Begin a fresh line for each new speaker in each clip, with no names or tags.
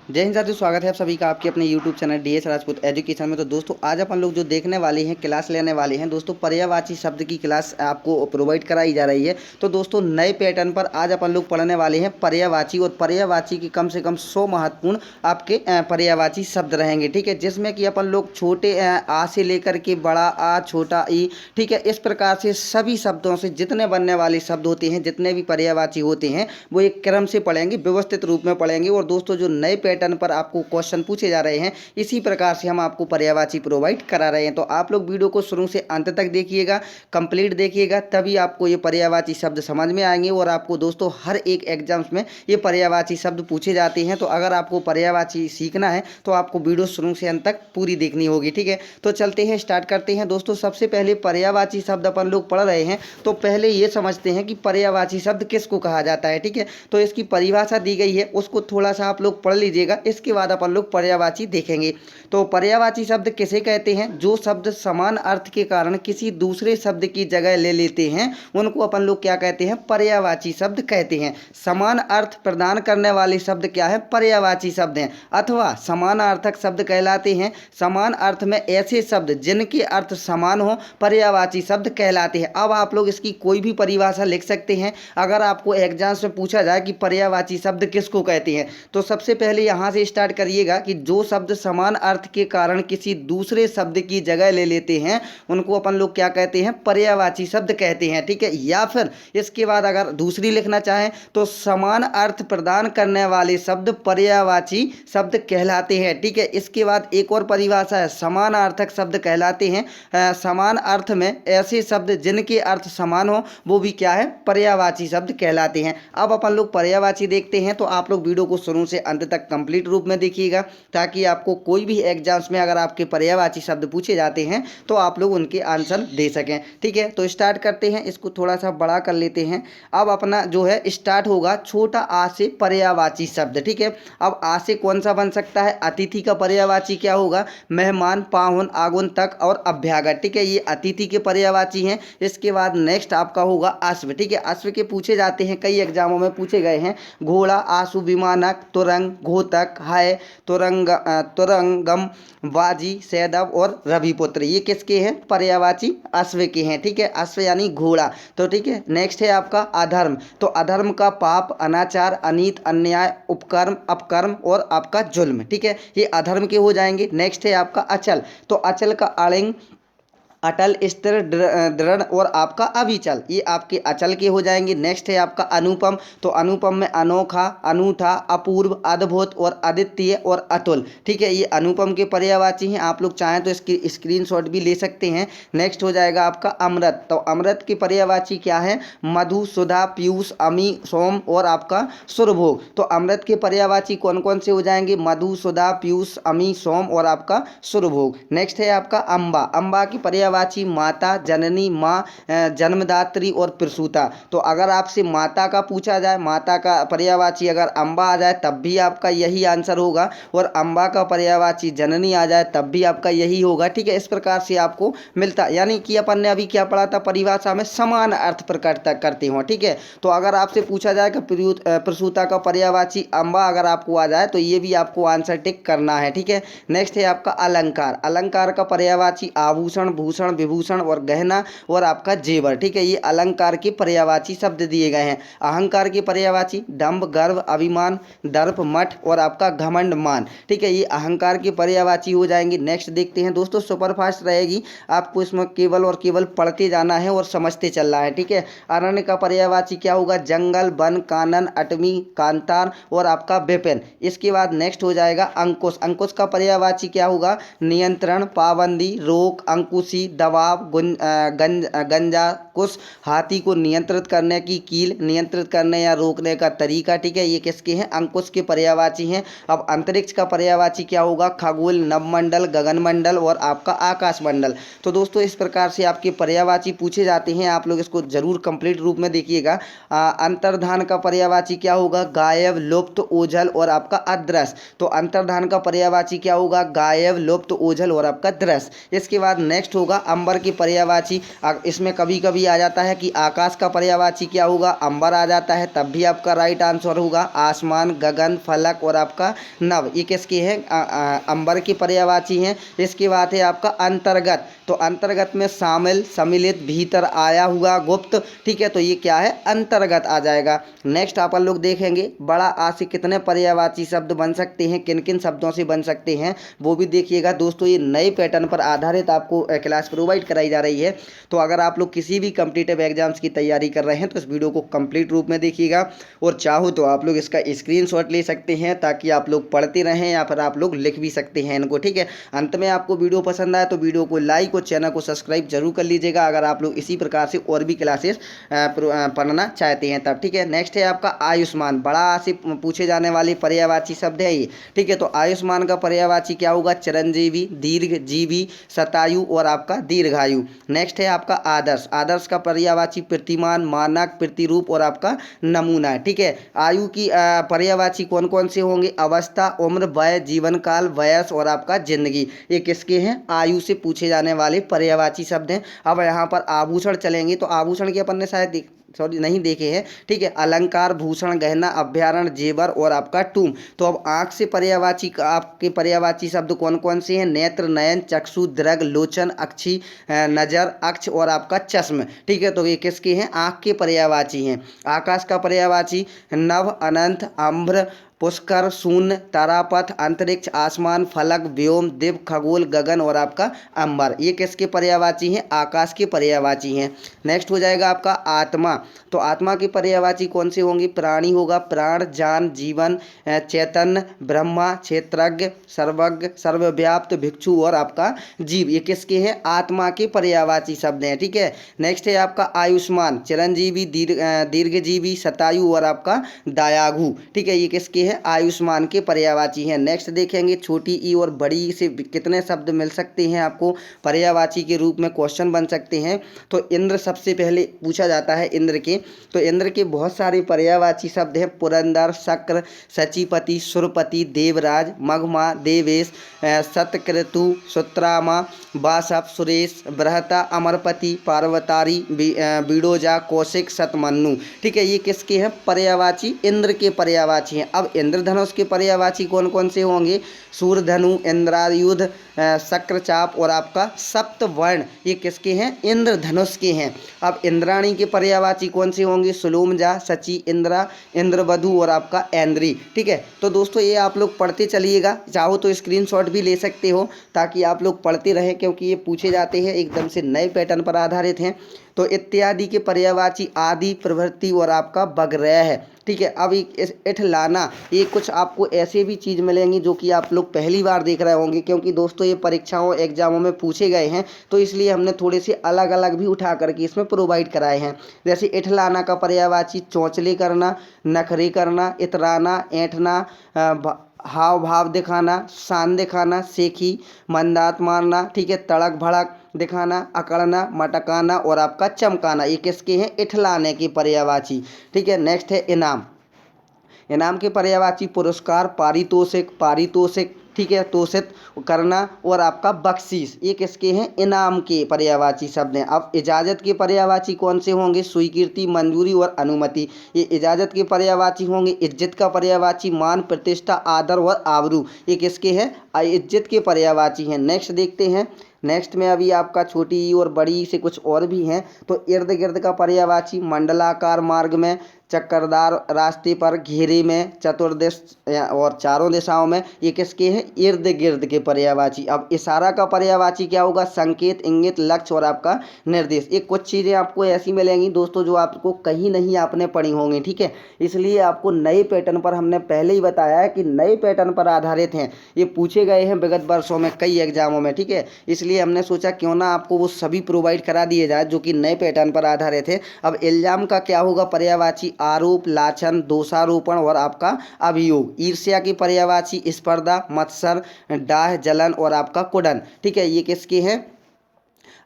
जय हिंद साथियों, स्वागत है आप सभी का आपके अपने YouTube channel DS Rajput education में। तो दोस्तों आज अपन लोग जो देखने वाले हैं, क्लास लेने वाले हैं दोस्तों, पर्यायवाची शब्द की क्लास आपको प्रोवाइड कराई जा रही है। तो दोस्तों नए पैटर्न पर आज अपन लोग पढ़ने वाले हैं पर्यायवाची, और पर्यायवाची की कम से कम 100 महत्वपूर्ण आपके पर्यायवाची शब्द रहेंगे, ठीक है। जिसमें कि अपन लोग छोटे आ से लेकर के बड़ा आ, छोटा ई, ठीक है, इस प्रकार से सभी शब्दों से जितने बनने वाले शब्द होते हैं, जितने भी पर्यायवाची होते हैं, वो एक क्रम से पढ़ेंगे, व्यवस्थित रूप में पढ़ेंगे। और दोस्तों जो नए पैटर्न पर आपको क्वेश्चन पूछे जा रहे हैं, इसी प्रकार से हम आपको पर्यायवाची प्रोवाइड करा रहे हैं। तो आप लोग वीडियो को शुरू से अंत तक देखिएगा, कंप्लीट देखिएगा, तभी आपको ये पर्यायवाची शब्द समझ में आएंगे। और आपको दोस्तों हर एक एग्जाम्स में ये पर्यायवाची शब्द पूछे जाते हैं। तो अगर आपको पर्यायवाची सीखना है तो आपको वीडियो शुरू से अंत तक पूरी देखनी होगी, ठीक है। तो चलते हैं, स्टार्ट करते हैं दोस्तों। सबसे पहले पर्यायवाची शब्द अपन लोग पढ़ रहे हैं, तो पहले ये समझते हैं कि पर्यायवाची शब्द किसको कहा जाता है, ठीक है। तो इसकी परिभाषा दी गई है, उसको थोड़ा सा आप लोग पढ़ लीजिएगा, इसके बाद अपन लोग पर्यायवाची देखेंगे। तो पर्यायवाची शब्द किसे कहते हैं? जो शब्द समान अर्थ के कारण किसी दूसरे शब्द की जगह ले लेते हैं, उनको अपन लोग क्या कहते हैं? पर्यायवाची शब्द कहते हैं। समान अर्थ प्रदान करने वाले शब्द क्या है? पर्यायवाची शब्द हैं, अथवा समानार्थक शब्द कहलाते हैं। समान अर्थ में ऐसे शब्द जिनके अर्थ समान हो, पर्यायवाची शब्द कहलाते हैं। अब आप लोग इसकी कोई भी परिभाषा लिख सकते हैं। अगर आपको एग्जाम्स में पूछा जाए कि पर्यायवाची शब्द किसको कहते हैं, तो सबसे पहले यहाँ से स्टार्ट करिएगा कि जो शब्द समान अर्थ के कारण किसी दूसरे शब्द की जगह ले लेते हैं, उनको अपन लोग क्या कहते हैं? पर्यायवाची शब्द कहते हैं, ठीक है। या फिर इसके बाद अगर दूसरी लिखना चाहें तो समान अर्थ प्रदान करने वाले शब्द पर्यायवाची शब्द कहलाते हैं, ठीक है। इसके बाद एक और परिभाषा है, समानार्थक शब्द कहलाते हैं। समान अर्थ में ऐसे शब्द जिनके अर्थ समान हो, वो भी क्या है? पर्यायवाची शब्द कहलाते हैं। अब अपन लोग पर्यायवाची देखते हैं, तो आप लोग वीडियो को शुरू से अंत तक कंप्लीट रूप में देखिएगा, ताकि आपको कोई भी एग्जाम्स में अगर आपके पर्यायवाची शब्द पूछे जाते हैं तो आप लोग उनके आंसर दे सकें, ठीक है। तो स्टार्ट करते हैं, इसको थोड़ा सा बड़ा कर लेते हैं। अब अपना जो है स्टार्ट होगा छोटा आ से पर्यायवाची शब्द, ठीक है। अब आ से कौन सा बन सकता है? अतिथि का पर्यायवाची क्या होगा? मेहमान, पाहुन, आगुन्तक और अभ्यागत, ठीक है। ये अतिथि के पर्यायवाची हैं। इसके बाद नेक्स्ट आपका होगा अश्व, ठीक है। अश्व के पूछे जाते हैं, कई एग्जामों में पूछे गए हैं। घोड़ा, आशु, विमानक, तुरंग, घोतक, हाय, तुरंगम, बाजी, सैदव और रविपुत्र, ये किसके हैं? पर्यायवाची अश्व के हैं, ठीक है। अश्व यानी घोड़ा। तो ठीक है, नेक्स्ट है आपका अधर्म। तो अधर्म का पाप, अनाचार, अनीत, अन्याय, उपकर्म, अपकर्म और आपका जुल्म, ठीक है। ये अधर्म के हो जाएंगे। नेक्स्ट है आपका अचल। तो अचल का अड़िंग, अटल, स्थिर, दृढ़ और आपका अविचल, ये आपके अचल के हो जाएंगे। नेक्स्ट है आपका अनुपम। तो अनुपम में अनोखा, अनूठा, अपूर्व, अद्भुत और अद्वितीय और अतुल, ठीक है। ये अनुपम के पर्यायवाची हैं। आप लोग चाहें तो इसकी स्क्रीनशॉट भी ले सकते हैं। नेक्स्ट हो जाएगा आपका अमृत। तो अमृत के पर्यायवाची क्या है? मधु, सुधा, पीयूष, अमी, सोम और आपका सुरभोग। तो अमृत के पर्यायवाची कौन कौन से हो जाएंगे? मधु, सुधा, पीयूष, अमी, सोम और आपका सुरभोग। नेक्स्ट है आपका अम्बा। अम्बा की पर्यायवाची माता, जननी, माँ, जन्मदात्री और प्रसूता। तो अगर आपसे माता का पूछा जाए, माता का पर्यायवाची अगर अम्बा आ जाए तब भी आपका यही आंसर होगा, और अम्बा का पर्यायवाची जननी आ जाए तब भी आपका यही होगा, ठीक है। इस प्रकार से आपको मिलता, यानी कि अपन ने अभी क्या पढ़ा था? परिभाषा में समान अर्थ प्रकट करते हो, ठीक है। तो अगर आपसे पूछा जाए कि प्रसूता का पर्यायवाची अम्बा अगर आपको आ जाए तो ये भी आपको आंसर टिक करना है, ठीक है। नेक्स्ट है आपका अलंकार। अलंकार का पर्यायवाची आभूषण, भूषण, विभूषण और गहना और आपका जेवर, ठीक है। ये अलंकार के पर्यायवाची शब्द दिए गए हैं। अहंकार के पर्यायवाची दंभ, गर्व, अभिमान, दर्प, मठ और आपका घमंड, मान, ठीक है। ये अहंकार के पर्यायवाची हो जाएंगे। नेक्स्ट देखते हैं दोस्तों, सुपरफास्ट रहेगी, आपको इसमें केवल और केवल पढ़ते जाना है और समझते चलना है, ठीक है। अरण्य का पर्यायवाची क्या होगा? जंगल, वन, कानन, अटवी, कांतार और आपका विपिन। इसके बाद नेक्स्ट हो जाएगा अंकुश। अंकुश का पर्यायवाची क्या होगा? नियंत्रण, पाबंदी, रोक, अंकुशी, दबाव, गंजा कुश, हाथी को नियंत्रित करने की कील, नियंत्रित करने या रोकने का तरीका, ठीक है। ये किसके हैं? अंकुश के पर्यायवाची हैं। अब अंतरिक्ष का पर्यायवाची क्या होगा? खगोल, नवमंडल, गगनमंडल और आपका आकाशमंडल। तो दोस्तों इस प्रकार से आपके पर्यायवाची पूछे जाते हैं, आप लोग इसको जरूर कंप्लीट रूप में देखिएगा। अंतर्धान का पर्यायवाची क्या होगा? गायब, लुप्त, ओझल और आपका अदृश्य। तो अंतर्धान का पर्यायवाची क्या होगा? गायब, लुप्त, ओझल और आपका दृश्य। इसके बाद नेक्स्ट होगा होगा अंबर के पर्यायवाची। इसमें कभी कभी आ जाता है कि आकाश का पर्यायवाची क्या होगा, अंबर आ जाता है, तब भी आपका राइट आंसर होगा आसमान, गगन, फलक और आपका नभ। ये किसके हैं, अंबर के पर्यायवाची हैं। इसके बाद है आपका अंतर्गत, तो अंतर्गत में शामिल, सम्मिलित, भीतर, आया हुआ, गुप्त, ठीक है, तो ये क्या है, अंतर्गत आ जाएगा। नेक्स्ट अपन लोग देखेंगे बड़ा आ से कितने पर्यायवाची शब्द बन सकते हैं, किन किन शब्दों से बन सकते हैं वो भी देखिएगा दोस्तों। ये नए पैटर्न पर आधारित आपको क्लास प्रोवाइड कराई जा रही है। तो अगर आप लोग किसी भी कॉम्पिटिटिव एग्जाम्स की तैयारी कर रहे हैं तो इस वीडियो को कंप्लीट रूप में देखिएगा, और चाहो तो आप लोग इसका स्क्रीनशॉट ले सकते हैं ताकि आप लोग पढ़ते रहें या फिर आप लोग लिख भी सकते हैं इनको, ठीक है। अंत में आपको वीडियो पसंद आए तो वीडियो को लाइक और चैनल को सब्सक्राइब जरूर कर लीजिएगा अगर आप लोग इसी प्रकार से और भी क्लासेस पढ़ना चाहते हैं तब, ठीक है। नेक्स्ट है आपका आयुष्मान, बड़ा से पूछे जाने वाली पर्यायवाची शब्द है ये, ठीक है। तो आयुष्मान का पर्यायवाची क्या होगा, चिरंजीवी, दीर्घ जीवी, शतायु और आपका दीर्घायु। नेक्स्ट है आपका आदर्श, आदर्श का पर्यायवाची प्रतिमान, मानक, प्रतिरूप और आपका नमूना, ठीक है। आयु की पर्यायवाची कौन कौन से होंगे, अवस्था, उम्र, वय, जीवन काल, वयस और आपका जिंदगी। ये किसके हैं, आयु से पूछे जाने वाले पर्यायवाची शब्द हैं। अब यहाँ पर आभूषण चलेंगे तो आभूषण के अपन ने शायद नहीं देखे हैं, ठीक है। अलंकार, भूषण, गहना, अभ्यारण, जेवर और आपका टूम। तो अब आंख से पर्यायवाची आपके पर्यायवाची शब्द कौन कौन से हैं, नेत्र, नयन, चक्षु, दृग, लोचन, अक्षी, नजर, अक्ष और आपका चश्म, ठीक है। तो ये किसके हैं, आंख के पर्यायवाची हैं। आकाश का पर्यायवाची नभ, अनंत, अम्भ्र, पुष्कर, शून्य, तारापथ, अंतरिक्ष, आसमान, फलक, व्योम, दिव, खगोल, गगन और आपका अंबर। ये किसके पर्यायवाची हैं, आकाश के पर्यायवाची हैं। नेक्स्ट हो जाएगा आपका आत्मा, तो आत्मा के पर्यायवाची कौन से होंगे, प्राणी होगा, प्राण, जान, जीवन, चैतन्य, ब्रह्मा, क्षेत्रज्ञ, सर्वज्ञ, सर्वव्याप्त, भिक्षु और आपका जीव। ये किसके हैं, आत्मा के पर्यायवाची शब्द हैं, ठीक है। नेक्स्ट है आपका आयुष्मान, चिरंजीवी, दीर्घजीवी, शतायु और आपका दयाघु, ठीक है। ये किसके हैं, आयुष्मान के पर्यायवाची हैं। नेक्स्ट देखेंगे छोटी ई और बड़ी ई से कितने शब्द मिल सकते हैं आपको पर्यायवाची के रूप में क्वेश्चन बन सकते हैं। तो इंद्र सबसे पहले पूछा जाता है इंद्र के, तो इंद्र के बहुत सारे पर्यायवाची शब्द हैं, पुरंदर, शक्र, सचीपति, सुरपति, देवराज, मघमा, देवेश, सतक्रतु, सुत्रामा, बासप, सुरेश, बृहता, अमरपति, पार्वतारी, बीडोजा, कौशिक, शतमन्नु, ठीक है। ये किसके हैं, पर्यायवाची इंद्र के पर्यायवाची हैं। अब इंद्रधनुष के पर्यायवाची कौन कौन से होंगे, सूर्यधनु, इंद्रायुध, शक्रचाप और आपका सप्तवर्ण। ये किसके हैं, इंद्रधनुष के हैं। अब इंद्राणी के पर्यायवाची कौन से होंगे, सुलोमजा, सची, इंद्रा, इंद्रवधु और आपका ऐन्द्री, ठीक है। तो दोस्तों ये आप लोग पढ़ते चलिएगा, चाहो तो स्क्रीनशॉट भी ले सकते हो ताकि आप लोग पढ़ते रहें, क्योंकि ये पूछे जाते हैं एकदम से नए पैटर्न पर आधारित हैं। तो इत्यादि के पर्यायवाची आदि, प्रवृत्ति और आपका बगरह है, ठीक है। अब इठलाना, ये कुछ आपको ऐसे भी चीज़ मिलेंगी जो कि आप लोग पहली बार देख रहे होंगे, क्योंकि दोस्तों ये परीक्षाओं एग्जामों में पूछे गए हैं, तो इसलिए हमने थोड़े से अलग अलग भी उठा करके इसमें प्रोवाइड कराए हैं। जैसे इठलाना का पर्यायवाची चौंचले करना, नखरे करना, इतराना, ऐंठना, हाव भाव दिखाना, शान दिखाना, सेखी, मंदात मारना, ठीक है, तड़क भड़क दिखाना, अकड़ना, मटकाना और आपका चमकाना। ये किसके हैं, इठलाने के पर्यायवाची, ठीक है। नेक्स्ट है इनाम, इनाम के पर्यायवाची पुरस्कार, पारितोषिक, पारितोषिक, ठीक है, तोषित करना और आपका बख्शीश। ये किसके हैं, इनाम के पर्यायवाची शब्द हैं। अब इजाज़त के पर्यायवाची कौन से होंगे, स्वीकृति, मंजूरी और अनुमति। ये इजाज़त के पर्यायवाची होंगे। इज्जत का पर्यायवाची मान, प्रतिष्ठा, आदर और आबरू। ये किसके हैं, इज्जत के पर्यायवाची हैं। नेक्स्ट देखते हैं, नेक्स्ट में अभी आपका छोटी ई और बड़ी ई से कुछ और भी हैं। तो इर्द गिर्द का पर्यायवाची मंडलाकार मार्ग में, चक्करदार रास्ते पर, घेरे में, चतुर्दिश और चारों दिशाओं में। ये किसके हैं, इर्द गिर्द के पर्यायवाची। अब इशारा का पर्यायवाची क्या होगा, संकेत, इंगित, लक्ष्य और आपका निर्देश। ये कुछ चीज़ें आपको ऐसी मिलेंगी दोस्तों जो आपको कहीं नहीं आपने पढ़ी होंगी, ठीक है। इसलिए आपको नए पैटर्न पर हमने पहले ही बताया है कि नए पैटर्न पर आधारित हैं, ये पूछे गए हैं विगत वर्षों में कई एग्जामों में, ठीक है। इसलिए हमने सोचा क्यों ना आपको वो सभी प्रोवाइड करा दिए जाए जो कि नए पैटर्न पर आधारित है। अब इल्जाम का क्या होगा पर्यायवाची, आरोप, लाछन, दोषारोपण और आपका अभियोग। ईर्ष्या की पर्यायवाची स्पर्धा, मत्सर, डाह, जलन और आपका कुड़न, ठीक है। ये किसके हैं,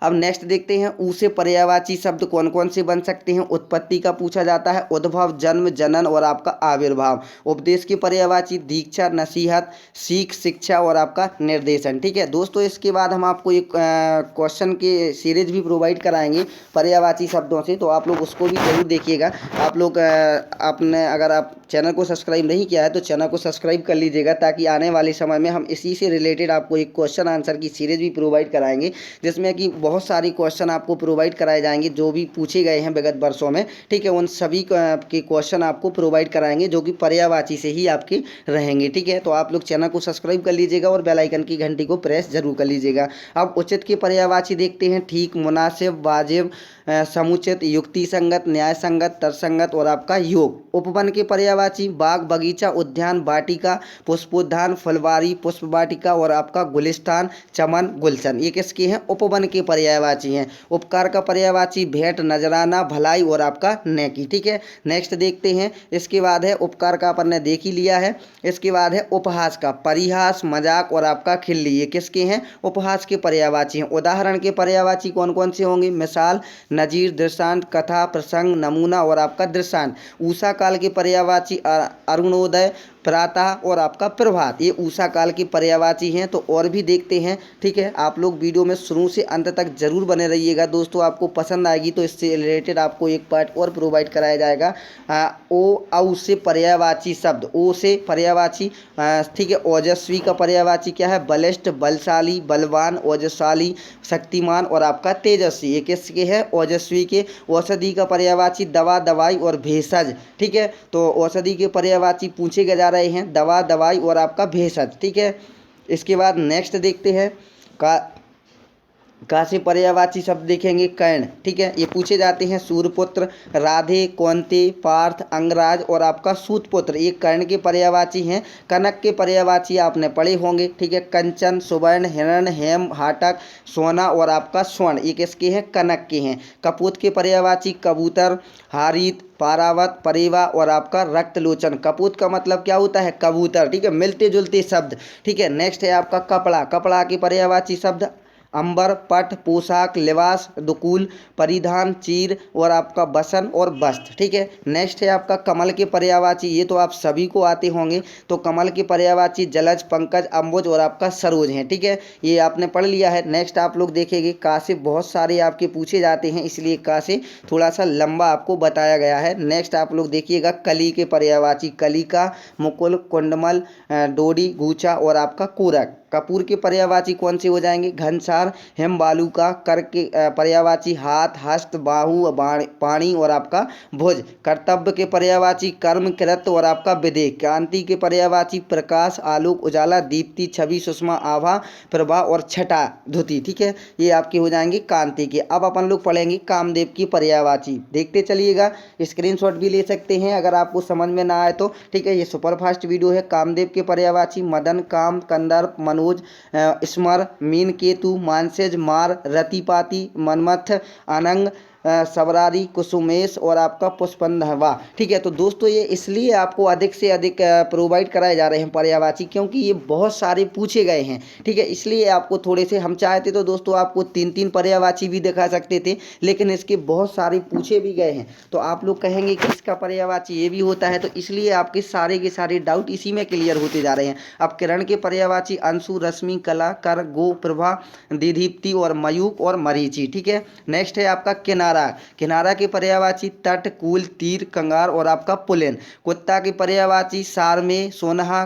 अब नेक्स्ट देखते हैं ऊ से पर्यायवाची शब्द कौन कौन से बन सकते हैं। उत्पत्ति का पूछा जाता है, उद्भव, जन्म, जनन और आपका आविर्भाव। उपदेश की पर्यायवाची दीक्षा, नसीहत, सीख, शिक्षा और आपका निर्देशन। ठीक है दोस्तों, इसके बाद हम आपको एक क्वेश्चन के सीरीज भी प्रोवाइड कराएंगे पर्यायवाची शब्दों से, तो आप लोग उसको भी जरूर देखिएगा। आप लोग आपने अगर आप चैनल को सब्सक्राइब नहीं किया है तो चैनल को सब्सक्राइब कर लीजिएगा, ताकि आने वाले समय में हम इसी से रिलेटेड आपको एक क्वेश्चन आंसर की सीरीज भी प्रोवाइड कराएंगे, जिसमें कि बहुत सारी क्वेश्चन आपको प्रोवाइड कराए जाएंगे जो भी पूछे गए हैं विगत वर्षों में। ठीक है, उन सभी के क्वेश्चन आपको प्रोवाइड कराएंगे जो कि पर्यायवाची से ही आपके रहेंगे। ठीक है, तो आप लोग चैनल को सब्सक्राइब कर लीजिएगा और बेल आइकन की घंटी को प्रेस जरूर कर लीजिएगा। अब उचित की पर्यायवाची देखते हैं, ठीक, मुनासिब, वाजिब, समुचित, युक्ति संगत, न्याय संगत, तर्कसंगत और आपका योग। उपवन के पर्यायवाची बाग, बगीचा, उद्यान, वाटिका, पुष्पोद्यान, फुलवारी, पुष्प वाटिका और आपका गुलिस्तान, चमन, गुलशन, ये किसके हैं? उपवन के पर्यायवाची हैं। उपकार का पर्यायवाची भेंट, नजराना, भलाई और आपका नेकी। ठीक है, नेक्स्ट देखते हैं। इसके बाद है उपकार का अपन ने देख ही लिया है। इसके बाद है उपहास का, परिहास, मजाक और आपका खिल्ली, ये किसके हैं? उपहास के पर्यायवाची हैं। उदाहरण के पर्यायवाची कौन कौन से होंगे? मिसाल, नजीर, दृष्टांत, कथा, प्रसंग, नमूना और आपका दृष्टांत। उषा काल के पर्यायवाची अरुणोदय, प्रातः और आपका प्रभात, ये उषा काल की पर्यायवाची हैं। तो और भी देखते हैं। ठीक है, आप लोग वीडियो में शुरू से अंत तक जरूर बने रहिएगा दोस्तों, आपको पसंद आएगी तो इससे रिलेटेड आपको एक पार्ट और प्रोवाइड कराया जाएगा। औ से पर्यायवाची शब्द, ओ से पर्यायवाची। ठीक है, ओजस्वी का पर्यायवाची क्या है? बलिष्ठ, बलशाली, बलवान, ओजस्वी, शक्तिमान और आपका तेजस्वी, ये किसके है? ओजस्वी के। औषधि का पर्यायवाची दवा, दवाई और भेषज। ठीक है, तो औषधि के पर्यायवाची पूछे गए जा रहे हैं, दवा, दवाई और आपका भेषज। ठीक है, इसके बाद नेक्स्ट देखते हैं का से पर्यायवाची शब्द देखेंगे, कर्ण। ठीक है, ये पूछे जाते हैं। सूर्यपुत्र, राधे, कौंते, पार्थ, अंगराज और आपका सूतपुत्र, ये कर्ण के पर्यायवाची हैं। कनक के पर्यायवाची आपने पढ़े होंगे। ठीक है, कंचन, सुवर्ण, हिरण, हेम, हाटक, सोना और आपका स्वर्ण, ये किसके हैं? कनक के हैं। कपूत के पर्यायवाची कबूतर, हारित, पारावत, परेवा और आपका रक्तलोचन। कपूत का मतलब क्या होता है? कबूतर। ठीक है, मिलते जुलते शब्द। ठीक है, नेक्स्ट है आपका कपड़ा। कपड़ा के पर्यायवाची शब्द अंबर, पट, पोशाक, लिबास, दुकूल, परिधान, चीर और आपका बसन और वस्त्र। ठीक है, नेक्स्ट है आपका कमल के पर्यायवाची, ये तो आप सभी को आते होंगे। तो कमल के पर्यायवाची जलज, पंकज, अम्बुज और आपका सरोज हैं। ठीक है, ये आपने पढ़ लिया है। नेक्स्ट आप लोग देखेंगे, का से बहुत सारे आपके पूछे जाते हैं, इसलिए का से थोड़ा सा लंबा आपको बताया गया है। नेक्स्ट आप लोग देखिएगा कली के पर्यायवाची, कलिका, मुकुल, कुंडमल, डोडी, गूचा और आपका कोरक। कपूर के पर्यायवाची कौन से हो जाएंगे? घनसार, हिम, बालूका। कर के पर्यायवाची हाथ, हस्त, बाहु, पाणी और आपका भुज। कर्तव्य के पर्यायवाची कर्म, कृत और आपका विधेय। कांति के पर्यायवाची प्रकाश, आलोक, उजाला, दीप्ति, छवि, सुषमा, आभा, प्रभा और छटा, धुति। ठीक है, ये आपके हो जाएंगे कांति के। अब अपन लोग पढ़ेंगे कामदेव की पर्यायवाची, देखते चलिएगा, स्क्रीनशॉट भी ले सकते हैं अगर आपको समझ में ना आए तो। ठीक है, ये सुपरफास्ट वीडियो है। कामदेव के पर्यायवाची मदन, काम, कंदर्प, मनोज, स्मर, मीन केतु, मानसेज, मार, रतिपाती, मनमथ, अनंग, सबरारी, कुसुमेश और आपका पुष्पंधवा। ठीक है, तो दोस्तों ये इसलिए आपको अधिक से अधिक प्रोवाइड कराए जा रहे हैं पर्यायवाची, क्योंकि ये बहुत सारे पूछे गए हैं। ठीक है, इसलिए आपको थोड़े से, हम चाहते तो दोस्तों आपको 3-3 पर्यायवाची भी दिखा सकते थे, लेकिन इसके बहुत सारे पूछे भी गए हैं। तो आप लोग कहेंगे कि इसका पर्यायवाची ये भी होता है, तो इसलिए आपके सारे के सारे डाउट इसी में क्लियर होते जा रहे हैं। अब किरण के पर्यायवाची अंशु, रश्मि, कला, कर, गो, प्रभा, दीदीप्ति और मयूक और मरीचि। ठीक है, नेक्स्ट है आपका किनारा। किनारा के पर्यायवाची तट, कूल, तीर, कंगार और आपका पुलिन। कुत्ता के पर्यायवाची सारमे, सोनहा,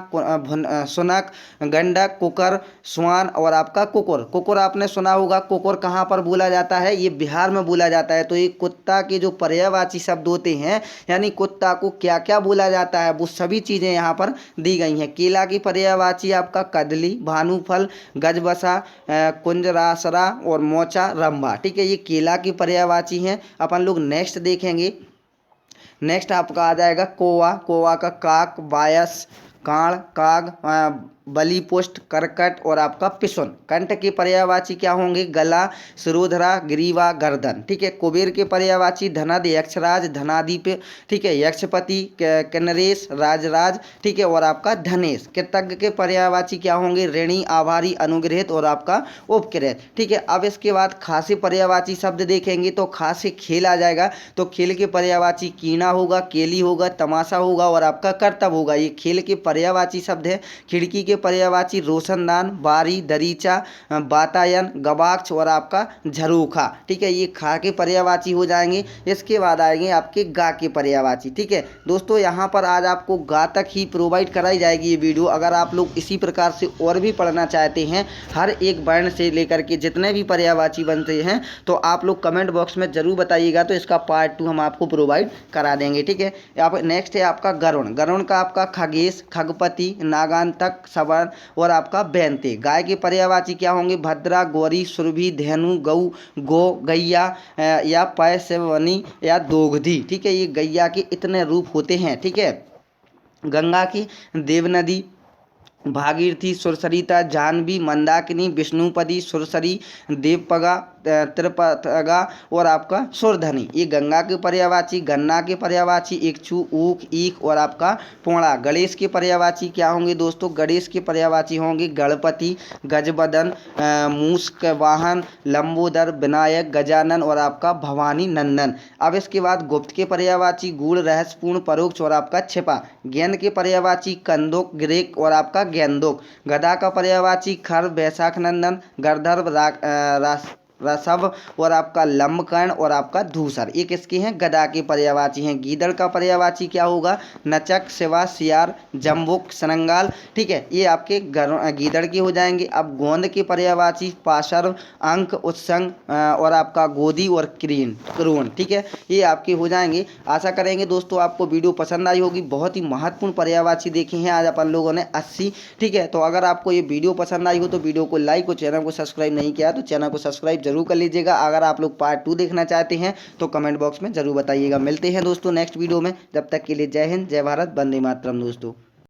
सुनक, गंडक, कुकर, स्वान और आपका कुकुर। कुकुर आपने सुना होगा, कुकुर कहाँ पर बोला जाता है? ये बिहार में बोला जाता है। तो ये कुत्ता के जो पर्यायवाची शब्द होते हैं, यानी कुत्ता को क्या क्या बोला जाता है, वो सभी चीज़ें यहाँ पर दी गई हैं। केला की पर्यायवाची आपका कदली, भानुफल, गजबसा, कुंजरासरा और मोचा, रंभा। ठीक है, ये केला की पर्यायवाची हैं। अपन लोग नेक्स्ट देखेंगे। नेक्स्ट आपका आ जाएगा कौवा। कौवा का काक, बायस, काण, काग, बलि पुष्ट, करकट और आपका पिसुन। कंठ के पर्यायवाची क्या होंगे? गला, शिरोधरा, ग्रीवा, गर्दन। ठीक है। कुबेर के पर्यायवाची धनद, यक्षराज, धनाधिप। ठीक है। यक्षपति, किन्नरेश, राजराज। ठीक है। और आपका धनेश। कृतज्ञ के पर्यायवाची क्या होंगे? ऋणी, आभारी, अनुग्रहित और आपका उपकृत। ठीक है। अब इसके बाद खासे पर्यायवाची शब्द देखेंगे तो खासे खेल आ जाएगा। तो खेल के पर्यायवाची कीड़ा होगा, केली होगा, तमाशा होगा और आपका कर्तव्य होगा। ये खेल के पर्यायवाची शब्द है। खिड़की के पर्यायवाची रोशनदान, बारी, दरीचा, वातायन, गवाक्ष और आपका झरोखा। ठीक है। ये खा के पर्यायवाची हो जाएंगे। इसके बाद आएंगे आपके गा के पर्यायवाची। ठीक है दोस्तों, यहाँ पर आज आपको गा तक ही प्रोवाइड कराई जाएगी ये वीडियो। अगर आप लोग इसी प्रकार से और भी पढ़ना चाहते हैं, हर एक वर्ण से लेकर के जितने भी पर्यायवाची बनते हैं, तो आप लोग कमेंट बॉक्स में जरूर बताइएगा, तो इसका पार्ट 2 हम आपको प्रोवाइड करा देंगे। ठीक है। आप नेक्स्ट है आपका गरुण। गरुण का आपका खगेश, खगपति, नागांतक, सवन और आपका बेंते। गाय के पर्यायवाची क्या होंगे? भद्रा, गौरी, सुरभि, धेनु, गऊ, गो, गैया या पैसवनी या दोगधी। ठीक है। ये गैया के इतने रूप होते हैं। ठीक है। गंगा की देवनदी, भागीरथी, सुरसरिता, जाह्नवी, मंदाकिनी, विष्णुपदी, सुरसरी, देवपगा, त्रिपथगा और आपका सुरधनी। ये गंगा के पर्यायवाची। गन्ना के पर्यायवाची इक्षु, ऊख, ईख और आपका पोड़ा। गणेश के पर्यायवाची क्या होंगे दोस्तों? गणेश के पर्यायवाची होंगे गणपति, गजबदन, मूषक वाहन, लंबोदर, विनायक, गजानन और आपका भवानी नंदन। अब इसके बाद गुप्त के पर्यायवाची गूढ़, रहस्यपूर्ण, परोक्ष और आपका छिपा। गेंद के पर्यायवाची कंदुक, ग्रेक और आपका गेंदुक। गदा का पर्यायवाची खर, बैशाख नंदन, गंधर्व, रसव और आपका लंबकर्ण और आपका धूसर। ये किसके हैं? गदा के पर्यायवाची हैं। गीदड़ का पर्यायवाची क्या होगा? नचक, शिवा, सियार, जम्बुक, सनंगाल। ठीक है। ये आपके गीदड़ के हो जाएंगे। अब गोंद के पर्यायवाची पाशर, अंक, उत्संग और आपका गोदी और क्रोन। ठीक है। ये आपके हो जाएंगे। आशा करेंगे दोस्तों आपको वीडियो पसंद आई होगी। बहुत ही महत्वपूर्ण पर्यायवाची देखे हैं आज अपन लोगों ने 80। ठीक है। तो अगर आपको ये वीडियो पसंद आई हो तो वीडियो को लाइक और चैनल को सब्सक्राइब नहीं किया तो चैनल को सब्सक्राइब जरूर कर लीजिएगा। अगर आप लोग पार्ट 2 देखना चाहते हैं तो कमेंट बॉक्स में जरूर बताइएगा। मिलते हैं दोस्तों नेक्स्ट वीडियो में। जब तक के लिए जय हिंद, जय भारत, वंदे मातरम दोस्तों।